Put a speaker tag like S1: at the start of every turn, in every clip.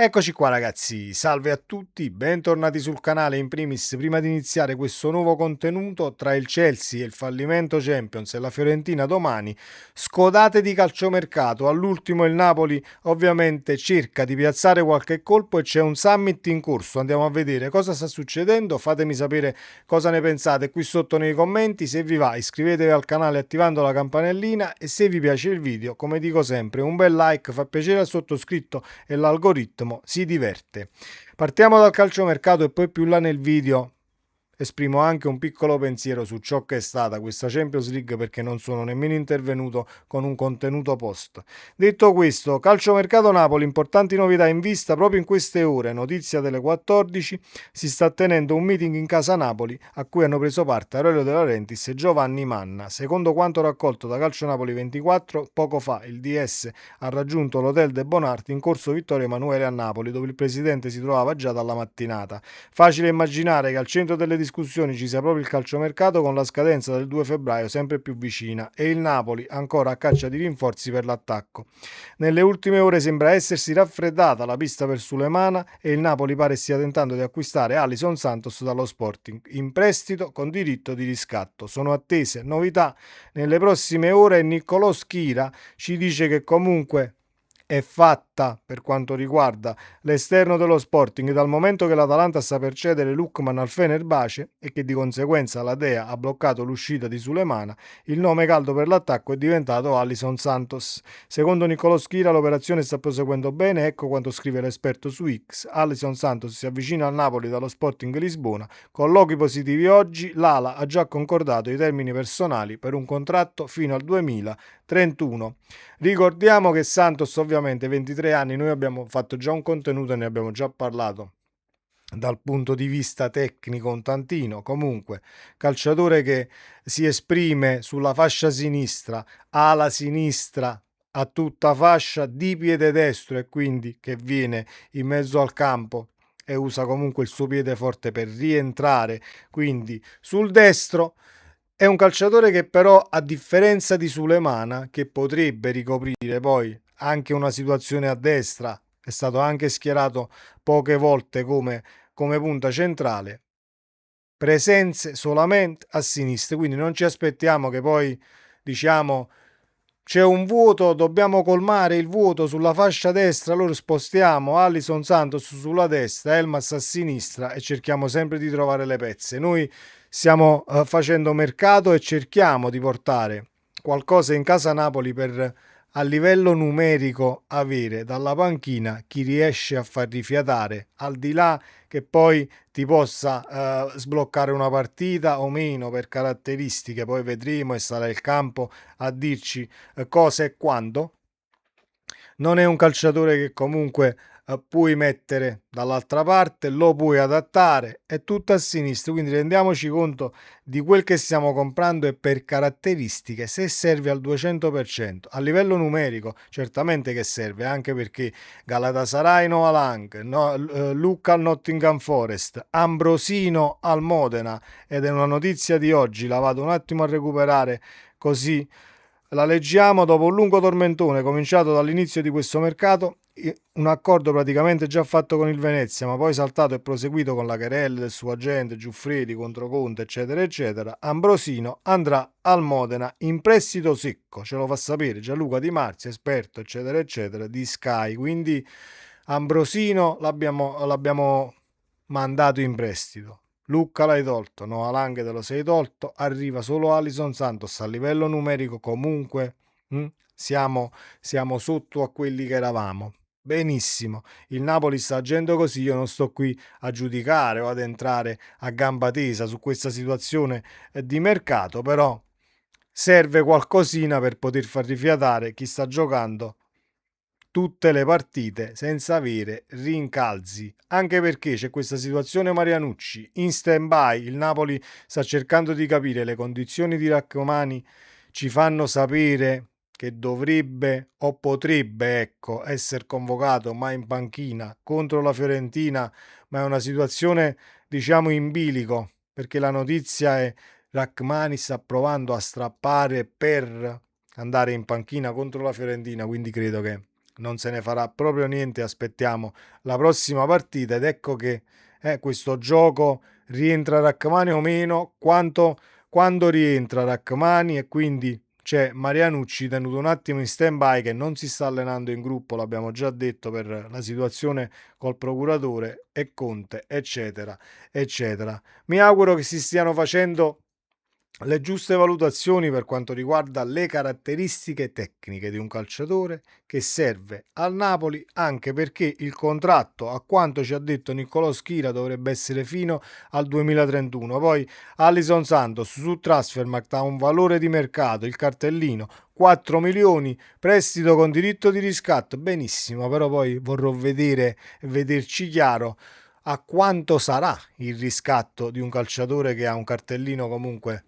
S1: Eccoci qua ragazzi, salve a tutti, bentornati sul canale. In primis, prima di iniziare questo nuovo contenuto tra il Chelsea e il fallimento Champions e la Fiorentina domani, scodate di calciomercato. All'ultimo il Napoli ovviamente cerca di piazzare qualche colpo e c'è un summit in corso. Andiamo a vedere cosa sta succedendo, fatemi sapere cosa ne pensate qui sotto nei commenti. Se vi va iscrivetevi al canale attivando la campanellina e se vi piace il video, come dico sempre, un bel like fa piacere al sottoscritto e l'algoritmo si diverte. Partiamo dal calciomercato e poi più là nel video esprimo anche un piccolo pensiero su ciò che è stata questa Champions League, perché non sono nemmeno intervenuto con un contenuto post. Detto questo, calciomercato Napoli, importanti novità in vista proprio in queste ore. Notizia delle 14, si sta tenendo un meeting in casa Napoli a cui hanno preso parte Aurelio De Laurentiis e Giovanni Manna. Secondo quanto raccolto da Calcio Napoli 24, poco fa il DS ha raggiunto l'hotel De Bonarti in corso Vittorio Emanuele a Napoli, dove il presidente si trovava già dalla mattinata. Facile immaginare che al centro delle discussioni ci sia proprio il calciomercato, con la scadenza del 2 febbraio sempre più vicina e il Napoli ancora a caccia di rinforzi per l'attacco. Nelle ultime ore sembra essersi raffreddata la pista per Sulemana e il Napoli pare stia tentando di acquistare Alison Santos dallo Sporting in prestito con diritto di riscatto. Sono attese novità nelle prossime ore e Niccolò Schira ci dice che comunque è fatta per quanto riguarda l'esterno dello Sporting, dal momento che l'Atalanta sta per cedere Lookman al Fenerbahce e che di conseguenza la Dea ha bloccato l'uscita di Sulemana. Il nome caldo per l'attacco è diventato Alison Santos. Secondo Niccolò Schira l'operazione sta proseguendo bene, ecco quanto scrive l'esperto su X. Alison Santos si avvicina al Napoli dallo Sporting Lisbona. Colloqui positivi oggi, l'Ala ha già concordato i termini personali per un contratto fino al 2031. Ricordiamo che Santos ovviamente 23 anni, noi abbiamo fatto già un contenuto e ne abbiamo già parlato dal punto di vista tecnico un tantino. Comunque calciatore che si esprime sulla fascia sinistra, ala sinistra a tutta fascia, di piede destro, e quindi che viene in mezzo al campo e usa comunque il suo piede forte per rientrare, quindi sul destro. È un calciatore che però, a differenza di Sulemana, che potrebbe ricoprire poi anche una situazione a destra, è stato anche schierato poche volte come punta centrale, presenze solamente a sinistra, quindi non ci aspettiamo che poi diciamo c'è un vuoto, dobbiamo colmare il vuoto sulla fascia destra, allora spostiamo Alison Santos sulla destra, Elmas a sinistra e cerchiamo sempre di trovare le pezze. Noi stiamo facendo mercato e cerchiamo di portare qualcosa in casa Napoli per, a livello numerico, avere dalla panchina chi riesce a far rifiatare, al di là che poi ti possa sbloccare una partita o meno per caratteristiche, poi vedremo e sarà il campo a dirci cosa e quando. Non è un calciatore che comunque puoi mettere dall'altra parte, lo puoi adattare, è tutto a sinistra, quindi rendiamoci conto di quel che stiamo comprando e per caratteristiche se serve al 200%. A livello numerico certamente che serve, anche perché Galatasaray Noah Lang, no, Lucca al Nottingham Forest, Ambrosino al Modena, ed è una notizia di oggi, la vado un attimo a recuperare così la leggiamo. Dopo un lungo tormentone cominciato dall'inizio di questo mercato, un accordo praticamente già fatto con il Venezia, ma poi saltato e proseguito con la querela del suo agente Giuffredi contro Conte, eccetera, eccetera, Ambrosino andrà al Modena in prestito secco, ce lo fa sapere Gianluca Di Marzio, esperto, eccetera, eccetera, di Sky. Quindi Ambrosino l'abbiamo mandato in prestito. Lucca l'hai tolto, Noah Lang te lo sei tolto, arriva solo Alison Santos. A livello numerico comunque siamo sotto a quelli che eravamo. Benissimo, il Napoli sta agendo così, io non sto qui a giudicare o ad entrare a gamba tesa su questa situazione di mercato, però serve qualcosina per poter far rifiatare chi sta giocando tutte le partite senza avere rincalzi, anche perché c'è questa situazione Marianucci in stand by. Il Napoli sta cercando di capire, le condizioni di Rachmani ci fanno sapere che dovrebbe o potrebbe, ecco, essere convocato ma in panchina contro la Fiorentina, ma è una situazione diciamo in bilico, perché la notizia è Rachmani sta provando a strappare per andare in panchina contro la Fiorentina, quindi credo che non se ne farà proprio niente, aspettiamo la prossima partita ed ecco che questo gioco rientra Rachmani o meno, quando rientra Rachmani e quindi c'è Marianucci tenuto un attimo in stand-by che non si sta allenando in gruppo, l'abbiamo già detto per la situazione col procuratore e Conte, eccetera, eccetera. Mi auguro che si stiano facendo le giuste valutazioni per quanto riguarda le caratteristiche tecniche di un calciatore che serve al Napoli, anche perché il contratto, a quanto ci ha detto Niccolò Schira, dovrebbe essere fino al 2031. Poi Alisson Santos su Transfermarkt ha un valore di mercato, il cartellino 4 milioni, prestito con diritto di riscatto, benissimo, però poi vorrò vederci chiaro a quanto sarà il riscatto di un calciatore che ha un cartellino comunque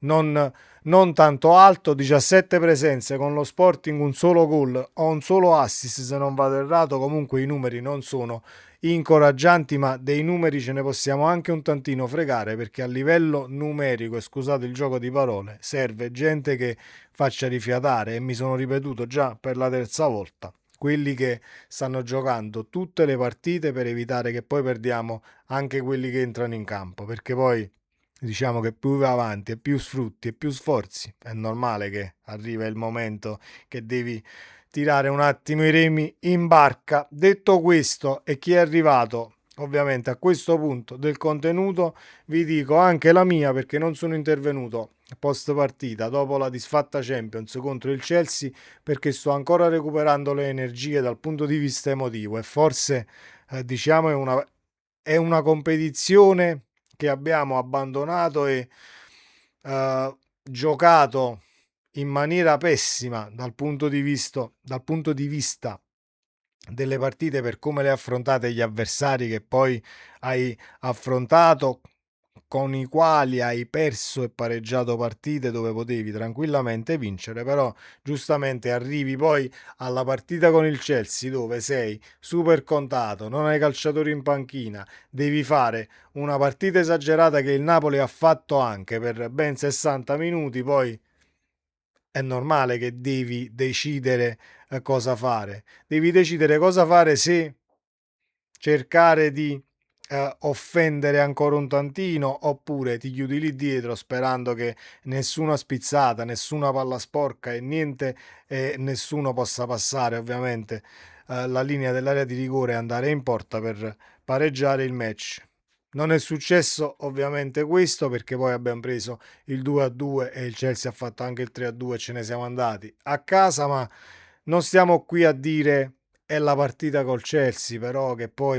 S1: non, non tanto alto, 17 presenze con lo Sporting, un solo gol o un solo assist se non vado errato, comunque i numeri non sono incoraggianti, ma dei numeri ce ne possiamo anche un tantino fregare perché a livello numerico, e scusate il gioco di parole, serve gente che faccia rifiatare e mi sono ripetuto già per la terza volta. Quelli che stanno giocando tutte le partite per evitare che poi perdiamo anche quelli che entrano in campo, perché poi diciamo che più va avanti e più sfrutti e più sforzi, è normale che arriva il momento che devi tirare un attimo i remi in barca. Detto questo, e chi è arrivato ovviamente a questo punto del contenuto, vi dico anche la mia perché non sono intervenuto post partita dopo la disfatta Champions contro il Chelsea perché sto ancora recuperando le energie dal punto di vista emotivo e forse diciamo è una competizione che abbiamo abbandonato e giocato in maniera pessima dal punto di vista delle partite per come le affrontate gli avversari che poi hai affrontato, con i quali hai perso e pareggiato partite dove potevi tranquillamente vincere, però giustamente arrivi poi alla partita con il Chelsea dove sei super contato, non hai calciatori in panchina, devi fare una partita esagerata che il Napoli ha fatto anche per ben 60 minuti, poi è normale che devi decidere cosa fare. Devi decidere cosa fare se cercare di offendere ancora un tantino oppure ti chiudi lì dietro sperando che nessuna spizzata, nessuna palla sporca e niente nessuno possa passare ovviamente la linea dell'area di rigore e andare in porta per pareggiare il match. Non è successo ovviamente questo perché poi abbiamo preso il 2-2 e il Chelsea ha fatto anche il 3-2 e ce ne siamo andati a casa, ma non stiamo qui a dire è la partita col Chelsea, però che poi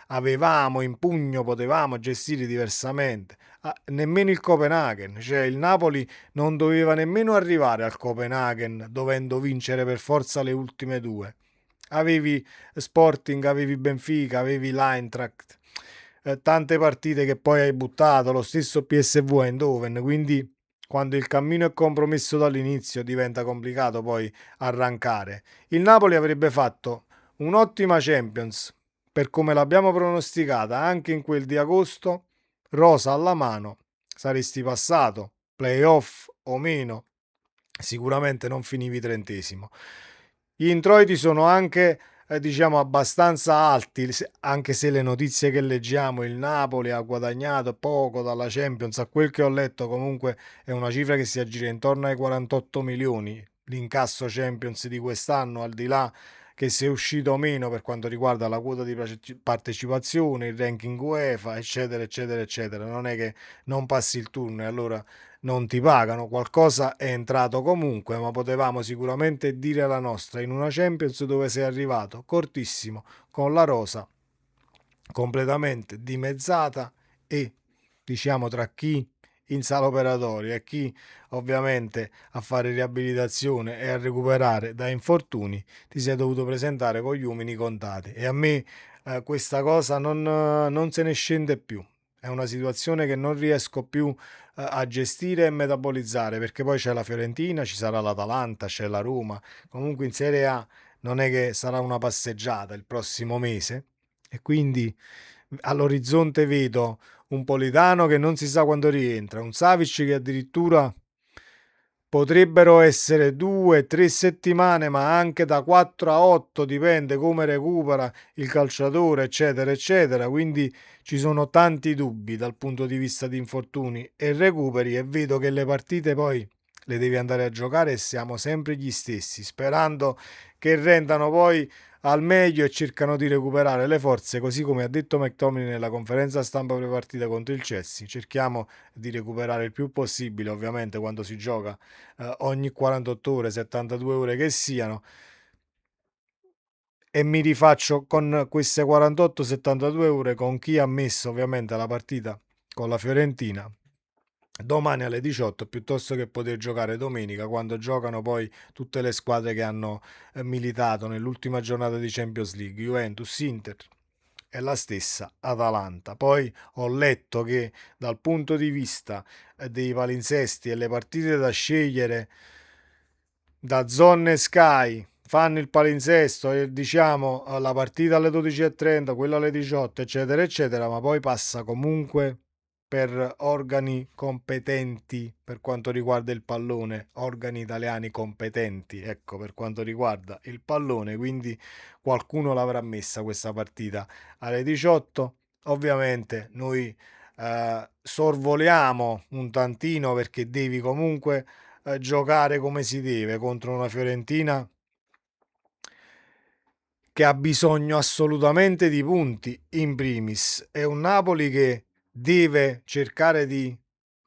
S1: avevamo in pugno, potevamo gestire diversamente. Ah, nemmeno il Copenaghen, cioè il Napoli non doveva nemmeno arrivare al Copenaghen dovendo vincere per forza le ultime due. Avevi Sporting, avevi Benfica, avevi l'Eintracht, tante partite che poi hai buttato, lo stesso PSV Eindhoven, quindi quando il cammino è compromesso dall'inizio diventa complicato poi arrancare. Il Napoli avrebbe fatto un'ottima Champions per come l'abbiamo pronosticata anche in quel di agosto, rosa alla mano, saresti passato, playoff o meno, sicuramente non finivi trentesimo. Gli introiti sono anche diciamo abbastanza alti, anche se le notizie che leggiamo, il Napoli ha guadagnato poco dalla Champions, a quel che ho letto comunque è una cifra che si aggira intorno ai 48 milioni, l'incasso Champions di quest'anno, al di là che se è uscito o meno per quanto riguarda la quota di partecipazione, il ranking UEFA, eccetera, eccetera, eccetera. Non è che non passi il turno e allora non ti pagano, qualcosa è entrato comunque, ma potevamo sicuramente dire la nostra in una Champions dove sei arrivato cortissimo con la rosa completamente dimezzata e diciamo tra chi in sala operatoria e chi ovviamente a fare riabilitazione e a recuperare da infortuni ti sei dovuto presentare con gli uomini contati e a me questa cosa non se ne scende più. È una situazione che non riesco più a gestire e metabolizzare perché poi c'è la Fiorentina, ci sarà l'Atalanta, c'è la Roma. Comunque in Serie A non è che sarà una passeggiata il prossimo mese e quindi all'orizzonte vedo un Politano che non si sa quando rientra, un Savic che addirittura Potrebbero essere 2-3 settimane, ma anche da 4 a 8, dipende come recupera il calciatore, eccetera, eccetera. Quindi ci sono tanti dubbi dal punto di vista di infortuni e recuperi, e vedo che le partite poi le devi andare a giocare e siamo sempre gli stessi, sperando che rendano poi al meglio e cercano di recuperare le forze, così come ha detto McTominay nella conferenza stampa pre-partita contro il Chelsea. Cerchiamo di recuperare il più possibile, ovviamente quando si gioca ogni 48 ore, 72 ore che siano, e mi rifaccio con queste 48-72 ore con chi ha messo ovviamente la partita con la Fiorentina domani alle 18, piuttosto che poter giocare domenica quando giocano poi tutte le squadre che hanno militato nell'ultima giornata di Champions League, Juventus, Inter e la stessa Atalanta. Poi ho letto che dal punto di vista dei palinsesti e le partite da scegliere da Zone Sky fanno il palinsesto e diciamo la partita alle 12:30, quella alle 18, eccetera, eccetera, ma poi passa comunque per organi competenti per quanto riguarda il pallone, organi italiani competenti, ecco, per quanto riguarda il pallone, quindi qualcuno l'avrà messa questa partita alle 18. Ovviamente noi sorvoliamo un tantino perché devi comunque giocare come si deve contro una Fiorentina che ha bisogno assolutamente di punti in primis, è un Napoli che deve cercare di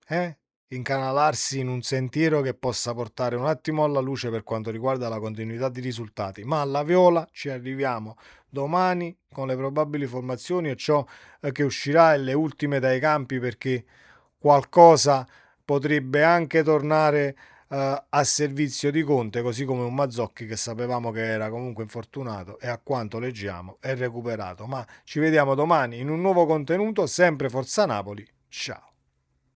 S1: eh, incanalarsi in un sentiero che possa portare un attimo alla luce per quanto riguarda la continuità di risultati, ma alla Viola ci arriviamo domani con le probabili formazioni e ciò che uscirà e le ultime dai campi, perché qualcosa potrebbe anche tornare a servizio di Conte, così come un Mazzocchi che sapevamo che era comunque infortunato e a quanto leggiamo è recuperato. Ma ci vediamo domani in un nuovo contenuto, sempre Forza Napoli. Ciao.